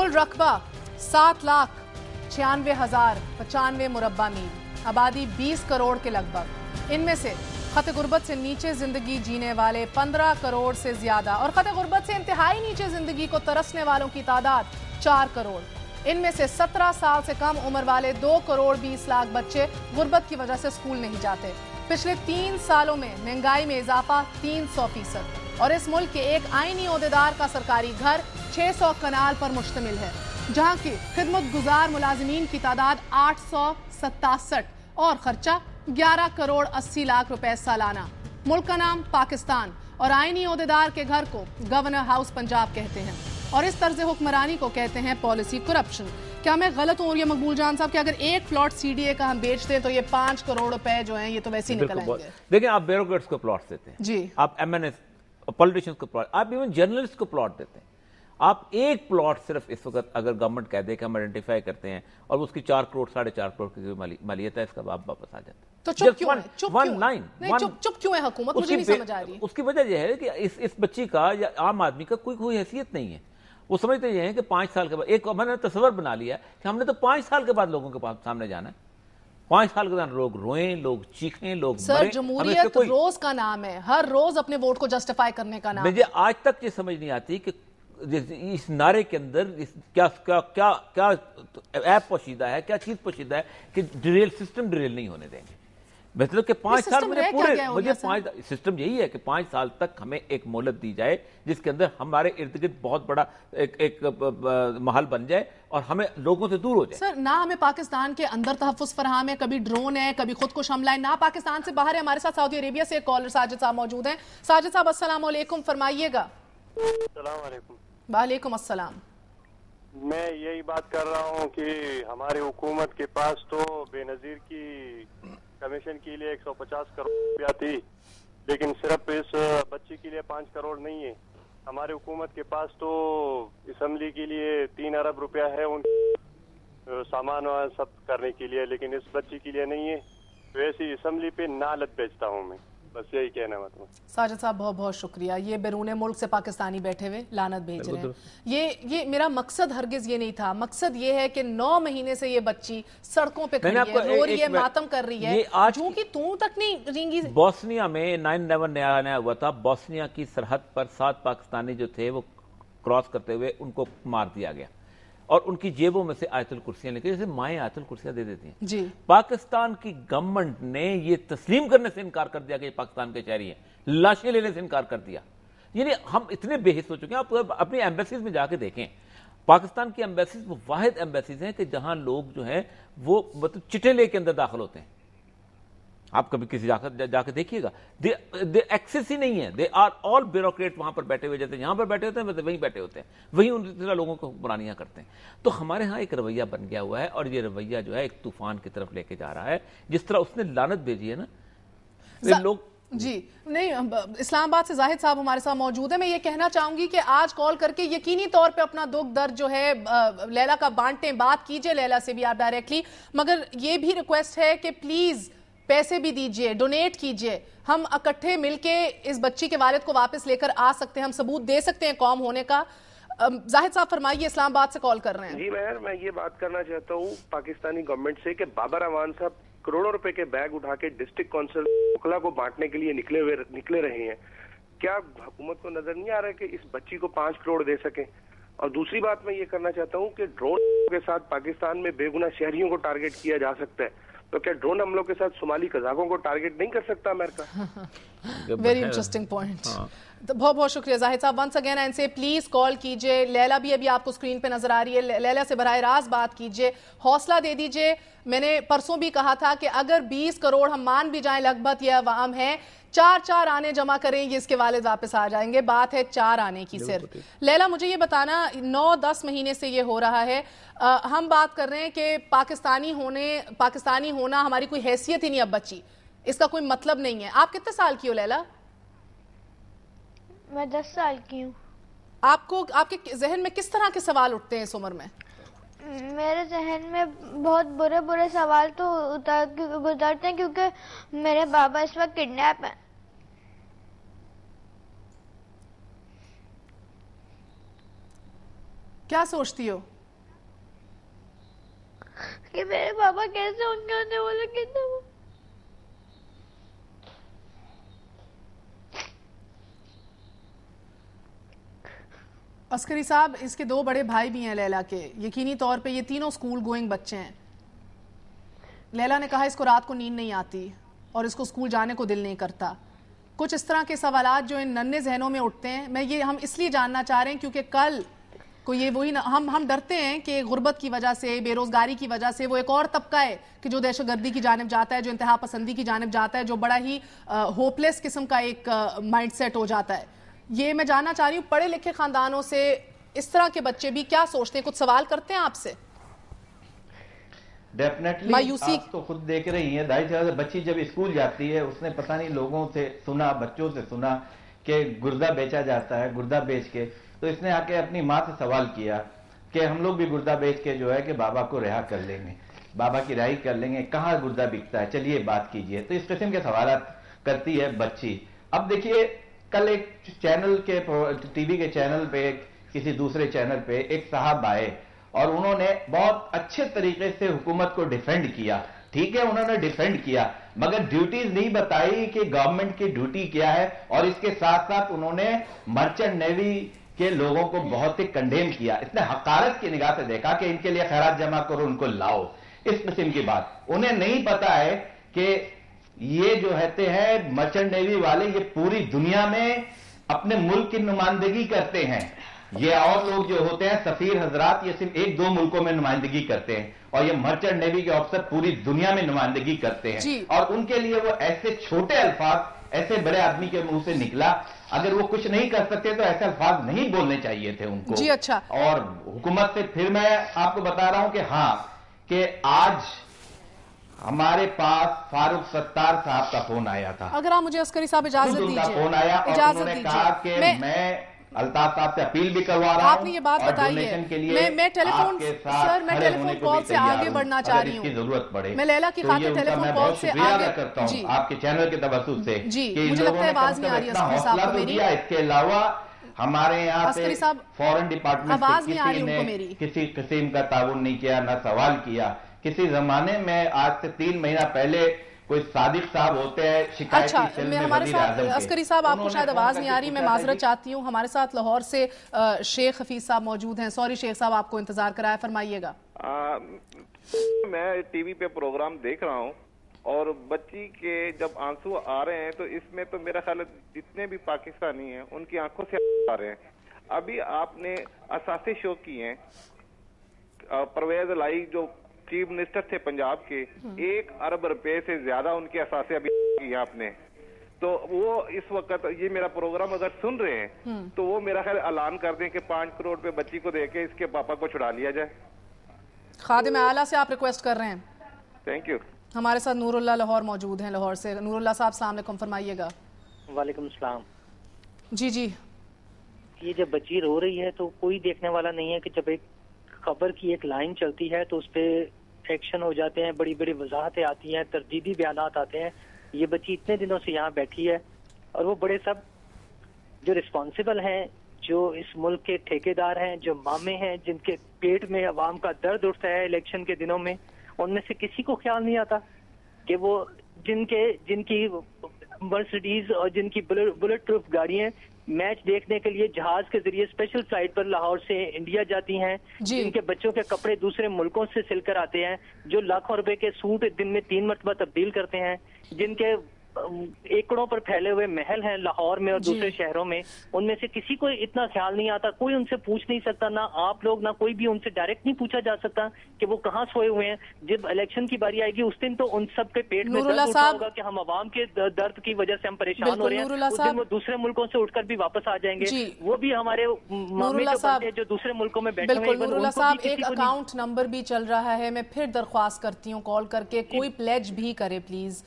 कुल रकबा 7,96,095 मुरब्बा मील, आबादी 20 करोड़ के लगभग। इनमें से खत गुर्बत से नीचे जिंदगी जीने वाले 15 करोड़ से ज्यादा और खत गुर्बत से इंतहाई नीचे जिंदगी को तरसने वालों की तादाद 4 करोड़। इनमें से 17 साल से कम उम्र वाले 2 करोड़ 20 लाख बच्चे गुर्बत की वजह से स्कूल नहीं जाते। पिछले 3 सालों में महंगाई में इजाफा 300%। और इस मुल्क के एक आईनी ओहदेदार का सरकारी घर 600 कनाल पर मुश्तमिल है, जहां की खिदमत गुजार मुलाजिमीन की तादाद 867 और खर्चा 11 करोड़ 80 लाख रुपए सालाना। मुल्क का नाम पाकिस्तान और आईनी ओहदेदार के घर को गवर्नर हाउस पंजाब कहते हैं और इस तर्ज हुक्मरानी को कहते हैं पॉलिसी करप्शन। क्या मैं गलत हूं? और ये मकबूल जान साहब कि अगर एक प्लॉट सीडीए का हम बेचते हैं तो ये 5 करोड़ रुपए जो हैं ये तो वैसे ही निकल आएंगे। देखिए, आप ब्यूरोक्रेट्स को प्लॉट देते हैं जी, आप एमएनएस पॉलिटिशियंस को प्लॉट, आप इवन जर्नलिस्ट को प्लॉट देते हैं। आप एक प्लॉट सिर्फ इस वक्त अगर गवर्नमेंट कह दे कि हम आइडेंटिफाई करते हैं और उसकी 4 करोड़ 4.5 करोड़ की मालियत है, इसका आप वापस आ जाते हैं। तो चुप क्यों है? चुप क्यों है हुकूमत? मुझे नहीं समझ आ रही है। उसकी वजह यह है कि इस बच्ची का या आम आदमी का कोई हैसियत नहीं है। वो समझते ये हैं कि 5 साल के बाद, एक मैंने तस्वर बना लिया कि हमने तो 5 साल के बाद लोगों के पास सामने जाना है। 5 साल के बाद लोग रोएं, लोग चीखें, लोग सर, जमहूरियत रोज का नाम है, हर रोज अपने वोट को जस्टिफाई करने का नाम है। मुझे आज तक ये समझ नहीं आती कि इस नारे के अंदर क्या क्या क्या क्या ऐप पोशीदा है, क्या चीज पोशीदा है कि डिरेल सिस्टम डिरेल नहीं होने देंगे। मतलब कि 5 साल मुझे 5 सिस्टम यही है कि 5 साल तक हमें एक मोहलत दी जाए जिसके अंदर हमारे इर्द गिर्द बहुत बड़ा एक माहौल बन जाए और हमें लोगों से दूर हो जाए। सर, ना हमें पाकिस्तान के अंदर तहफ्फुज़ फराहम है, कभी ड्रोन है, कभी खुद को हमला है, ना पाकिस्तान से बाहर है। हमारे साथ सऊदी अरेबिया से एक कॉलर साजिद साहब मौजूद हैं। साजिद साहब अस्सलाम वालेकुम, फरमाइएगा। वालेकुम अस्सलाम। मैं यही बात कर रहा हूँ कि हमारी हुकूमत के पास तो बेनजीर की कमीशन के लिए 150 करोड़ रुपया थी, लेकिन सिर्फ इस बच्ची के लिए 5 करोड़ नहीं है। हमारी हुकूमत के पास तो असम्बली के लिए 3 अरब रुपया है उन सामान सब करने के लिए, लेकिन इस बच्ची के लिए नहीं है। तो ऐसी असम्बली पे नालत बेचता हूँ मैं, बस यही कहना है। मतलब साजिद साहब बहुत बहुत शुक्रिया। ये बैरून मुल्क से पाकिस्तानी बैठे हुए लानत भेज रहे हैं। ये मेरा मकसद हरगिज ये नहीं था। मकसद ये है कि 9 महीने से ये बच्ची सड़कों पे खड़ी है, रो रही है, मातम कर रही है, जो कि तू तक नहीं रिंगी। बोस्निया में 9/11 नया हुआ था। बोस्निया की सरहद पर 7 पाकिस्तानी जो थे वो क्रॉस करते हुए उनको मार दिया गया और उनकी जेबों में से आयतुल कुर्सियां लेके, जैसे माएँ आयतुल कुर्सियां दे देती हैं जी। पाकिस्तान की गवर्नमेंट ने ये तस्लीम करने से इनकार कर दिया कि ये पाकिस्तान के शहरी हैं, लाशें लेने से इनकार कर दिया। यानी हम इतने बेहिस हो चुके हैं। आप अपनी एम्बेसीज में जाके देखें, पाकिस्तान की एम्बेसीज वो वाहिद एम्बेसीज हैं कि जहां लोग जो हैं वो मतलब चिट्ठे लेके अंदर दाखिल होते हैं। आप कभी किसी जाकर देखिएगा, दे एक्सेस ही नहीं है। दे आर ऑल ब्यूरोक्रेट वहां पर बैठे हुए, जैसे यहां पर बैठे होते हैं वैसे वहीं बैठे होते हैं, वहीं उन तरह लोगों को हुक्मरानियां करते हैं। तो हमारे यहाँ एक रवैया बन गया हुआ है और ये रवैया जो है एक तूफान की तरफ लेके जा रहा है। जिस तरह उसने लानत भेजी है ना लोग जी। नहीं, इस्लामाबाद से जाहिद साहब हमारे साथ मौजूद है। मैं ये कहना चाहूंगी कि आज कॉल करके यकीनी तौर पे अपना दुख दर्द जो है लैला का बांटें, बात कीजिए लैला से भी आप डायरेक्टली, मगर ये भी रिक्वेस्ट है कि प्लीज पैसे भी दीजिए, डोनेट कीजिए। हम इकट्ठे मिलके इस बच्ची के वालिद को वापस लेकर आ सकते हैं, हम सबूत दे सकते हैं कौम होने का। जाहिद साहब फरमाइए, इस्लामाबाद से कॉल कर रहे हैं। जी मैं ये बात करना चाहता हूँ पाकिस्तानी गवर्नमेंट से कि बाबर अवान साहब करोड़ों रुपए के बैग उठा के डिस्ट्रिक्ट काउंसिल ओखला को बांटने के लिए निकले रहे हैं। क्या हुकूमत को नजर नहीं आ रहा है कि इस बच्ची को 5 करोड़ दे सके? और दूसरी बात मैं ये करना चाहता हूँ कि ड्रोन के साथ पाकिस्तान में बेगुनाह शहरियों को टारगेट किया जा सकता है, तो क्या ड्रोन हमलों के साथ सोमाली कज़ाकों को टारगेट नहीं कर सकता अमेरिका? Very interesting point. तो बहुत बहुत शुक्रिया जाहिद साहब। वंस अगेन इनसे प्लीज कॉल कीजिए। लैला भी अभी आपको स्क्रीन पे नजर आ रही है, लैला से बराह रास्त बात कीजिए, हौसला दे दीजिए। मैंने परसों भी कहा था कि अगर 20 करोड़ हम मान भी जाएं लगभग ये अवाम है, 4 आने जमा करेंगे, इसके वालिद वापस आ जाएंगे। बात है 4 आने की सिर्फ। लैला मुझे ये बताना, 9-10 महीने से ये हो रहा है, हम बात कर रहे हैं कि पाकिस्तानी होना हमारी कोई हैसियत ही नहीं अब बची, इसका कोई मतलब नहीं है। आप कितने साल की हो लैला? मैं 10 साल की हूँ। आपको आपके जहन में किस तरह के सवाल उठते हैं इस उम्र में? मेरे जहन में बहुत बुरे बुरे सवाल तो गुजरते हैं क्योंकि मेरे बाबा इस वक्त किडनैप हैं। क्या सोचती हो? کہ میرے پاپا کیسے ہوں گے, انہیں بولا کتنا. عسکری صاحب, اس کے 2 بڑے بھائی بھی ہیں لیلا کے, یقینی طور پہ یہ تینوں اسکول گوئنگ بچے ہیں. لیلا نے کہا اس کو رات کو نیند نہیں آتی اور اس کو اسکول جانے کو دل نہیں کرتا. کچھ اس طرح کے سوالات جو ان ننھے ذہنوں میں اٹھتے ہیں, ہم اس لیے جاننا چاہ رہے ہیں کیونکہ کل کو یہ وہی ہم ڈرتے ہیں کہ غربت کی وجہ سے, بے روزگاری کی وجہ سے وہ ایک اور طبقہ ہے کہ جو دہشت گردی کی جانب جاتا ہے, جو انتہا پسندی کی جانب جاتا ہے, جو بڑا ہی ہوپلیس قسم کا ایک مائنڈ سیٹ ہو جاتا ہے. یہ میں جاننا چاہ رہی ہوں پڑھے لکھے خاندانوں سے اس طرح کے بچے بھی کیا سوچتے ہیں, کچھ سوال کرتے ہیں آپ سے؟ ڈیفینیٹلی آپ تو خود دیکھ رہی ہیں, ظاہر سی بچی جب اسکول جاتی ہے اس نے پتہ نہیں لوگوں سے سنا, بچوں سے سنا کہ گردہ بیچا جاتا ہے, گردہ بیچ کے تو اس نے آ کے اپنی ماں سے سوال کیا کہ ہم لوگ بھی گردہ بیچ کے جو ہے کہ بابا کو رہا کر لیں گے, بابا کی رہائی کر لیں گے, کہاں گردہ بکتا ہے, چلیے بات کیجئے. تو اس قسم کے سوالات کرتی ہے بچی. اب دیکھیے کل ایک چینل کے ٹی وی کے چینل پہ, کسی دوسرے چینل پہ ایک صاحب آئے اور انہوں نے بہت اچھے طریقے سے حکومت کو ڈیفینڈ کیا. ٹھیک ہے, انہوں نے ڈیفینڈ کیا مگر ڈیوٹیز نہیں بتائی کہ گورنمنٹ کی ڈیوٹی کیا ہے, اور اس کے ساتھ ساتھ انہوں نے مرچنٹ نیوی کے لوگوں کو بہت ہی کنڈیم کیا. اس نے حقارت کی نگاہ سے دیکھا کہ ان کے لیے خیرات جمع کرو, ان کو لاؤ, اس قسم کی بات. انہیں نہیں پتا ہے کہ یہ جو ہوتے ہیں مرچنٹ نیوی والے, یہ پوری دنیا میں اپنے ملک کی نمائندگی کرتے ہیں. یہ اور لوگ جو ہوتے ہیں سفیر حضرات, یہ صرف 1-2 ملکوں میں نمائندگی کرتے ہیں, اور یہ مرچنٹ نیوی کے افسر پوری دنیا میں نمائندگی کرتے ہیں. اور ان کے لیے وہ ایسے چھوٹے الفاظ ایسے بڑے آدمی کے منہ سے نکلا, اگر وہ کچھ نہیں کر سکتے تو ایسے الفاظ نہیں بولنے چاہیے تھے ان کو. جی اچھا. اور حکومت سے پھر میں آپ کو بتا رہا ہوں کہ ہاں, کہ آج ہمارے پاس فاروق ستار صاحب کا فون آیا تھا. اگر آپ مجھے عسکری صاحب اجازت دیجیے. ان کا فون آیا اور انہوں نے کہا کہ میں الطاف صاحب سے اپیل بھی کروا رہا ہوں. آپ نے یہ بات بتائی ہے, میں ٹیلی فون کال سے آگے بڑھنا چاہ رہی ہوں. اس کی ضرورت پڑے میں لیلا کی خاطر ٹیلی فون کال سے آگے کرتا ہوں آپ کے چینل کے توسط سے. جی مجھے لگتا ہے آواز نہیں آ رہی ہے عسکری صاحب کو میری. اس کے علاوہ ہمارے یہاں پہ فورن ڈپارٹمنٹ سے کسی نے کسی قسم کا تعاون نہیں کیا, نہ سوال کیا. کسی زمانے میں آج سے 3 مہینہ پہلے کوئی صادق صاحب ہوتے ہیں شکایتی سیل میں وزیر اعظم کے. عسکری صاحب آپ کو شاید آواز نہیں آ رہی, میں معذرت چاہتی ہوں. ہمارے ساتھ لاہور سے شیخ حفیظ صاحب موجود ہیں. سوری شیخ صاحب, آپ کو انتظار کرایا, فرمائیے گا. میں ٹی وی پہ پروگرام دیکھ رہا ہوں اور بچی کے جب آنسو آ رہے ہیں تو اس میں تو میرا خیال ہے جتنے بھی پاکستانی ہیں ان کی آنکھوں سے آ رہے ہیں. ابھی آپ نے اثاثے شو کیے ہیں, پرویز الہی جو چیف منسٹر تھے پنجاب کے, 1 ارب روپے سے زیادہ ان کے اثاثے ابھی کیے آپ نے. تو وہ اس وقت یہ میرا پروگرام اگر سن رہے ہیں تو وہ میرا خیال اعلان کر دیں کہ 5 کروڑ پہ بچی کو دے کے اس کے پاپا کو چھڑا لیا جائے. خادم اعلیٰ سے آپ ریکویسٹ کر رہے ہیں. Thank you. ہمارے ساتھ نور اللہ لاہور موجود ہیں, لاہور سے. نور اللہ صاحب السلام علیکم, فرمائیے گا. وعلیکم السلام. جی جی. یہ جب بچی رو رہی ہے تو کوئی دیکھنے والا نہیں ہے کہ جب ایک خبر کی ایک لائن چلتی ہے تو اس پہ ایکشن ہو جاتے ہیں, بڑی بڑی وضاحتیں آتی ہیں, تردیدی بیانات آتے ہیں. یہ بچی اتنے دنوں سے یہاں بیٹھی ہے اور وہ بڑے سب جو رسپانسبل ہیں, جو اس ملک کے ٹھیکیدار ہیں, جو مامے ہیں, جن کے پیٹ میں عوام کا درد اٹھتا ہے الیکشن کے دنوں میں, ان میں سے کسی کو خیال نہیں آتا کہ وہ جن کی مرسڈیز اور جن کی بلٹ پروف گاڑیاں میچ دیکھنے کے لیے جہاز کے ذریعے اسپیشل فلائٹ پر لاہور سے انڈیا جاتی ہیں, جن کے بچوں کے کپڑے دوسرے ملکوں سے سل کر آتے ہیں, جو لاکھوں روپے کے سوٹ دن میں 3 مرتبہ تبدیل کرتے ہیں, جن کے ایکڑوں پر پھیلے ہوئے محل ہیں لاہور میں اور دوسرے شہروں میں, ان میں سے کسی کو اتنا خیال نہیں آتا. کوئی ان سے پوچھ نہیں سکتا, نہ آپ لوگ نہ کوئی بھی ان سے ڈائریکٹ نہیں پوچھا جا سکتا کہ وہ کہاں سوئے ہوئے ہیں. جب الیکشن کی باری آئے گی اس دن تو ان سب کے پیٹ میں درد اٹھا ہوگا کہ ہم عوام کے درد کی وجہ سے ہم پریشان ہو رہے ہیں. اس دن وہ دوسرے ملکوں سے اٹھ کر بھی واپس آ جائیں گے. وہ بھی ہمارے مامے جو دوسرے ملکوں میں بیٹھے ہوئے ہیں. نور اللہ صاحب, ایک اکاؤنٹ نمبر بھی چل رہا ہے, میں پھر درخواست کرتی ہوں کال کر کے کوئی پلیج بھی کرے پلیز.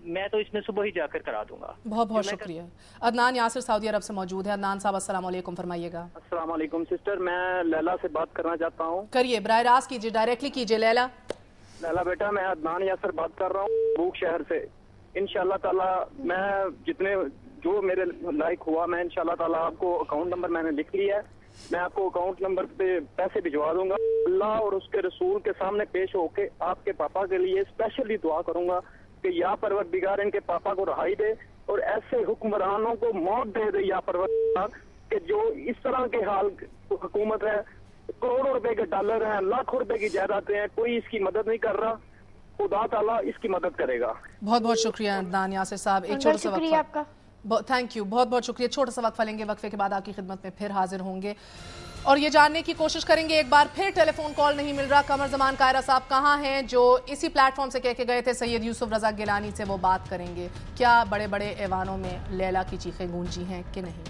میں تو اس میں صبح ہی جا کر کرا دوں گا. بہت بہت شکریہ. عدنان یاسر سعودی عرب سے موجود ہے. عدنان صاحب السلام علیکم, فرمائیے گا. السلام علیکم سسٹر, میں لیلا سے بات کرنا چاہتا ہوں. کریے, براہ راست کیجیے, ڈائریکٹلی کیجیے. لیلا بیٹا, میں عدنان یاسر بات کر رہا ہوں بوک شہر سے. انشاءاللہ تعالی میں جتنے جو میرے لائق ہوا میں انشاءاللہ تعالی آپ کو اکاؤنٹ نمبر میں نے لکھ لیا ہے. मैं आपको अकाउंट नंबर पे पैसे भिजवा दूंगा। अल्लाह और उसके रसूल के सामने पेश होके आपके पापा के लिए स्पेशली दुआ करूंगा कि या परवरदिगार इनके पापा को रहाई दे और ऐसे हुक्मरानों को मौत दे दे या परवरदिगार कि जो इस तरह के हाल हुकूमत है, करोड़ों रुपए के डॉलर हैं, लाखों रुपए की जायदादें हैं, कोई इसकी मदद नहीं कर रहा। खुदा ताला इसकी मदद करेगा। बहुत बहुत शुक्रिया अदनान यासिर साहब। एक छोटा सा शुक्रिया आपका। थैंक यू, बहुत बहुत शुक्रिया। छोटा सा वक्फा लेंगे, वक्फे के बाद आपकी खिदमत में फिर हाजिर होंगे और ये जानने की कोशिश करेंगे, एक बार फिर टेलीफोन कॉल नहीं मिल रहा। कमर जमान कायरा साहब कहाँ हैं जो इसी प्लेटफॉर्म से कह के गए थे सैयद यूसुफ रजा गिलानी से वो बात करेंगे, क्या बड़े बड़े ऐवानों में लैला की चीखें गूंजी हैं कि नहीं।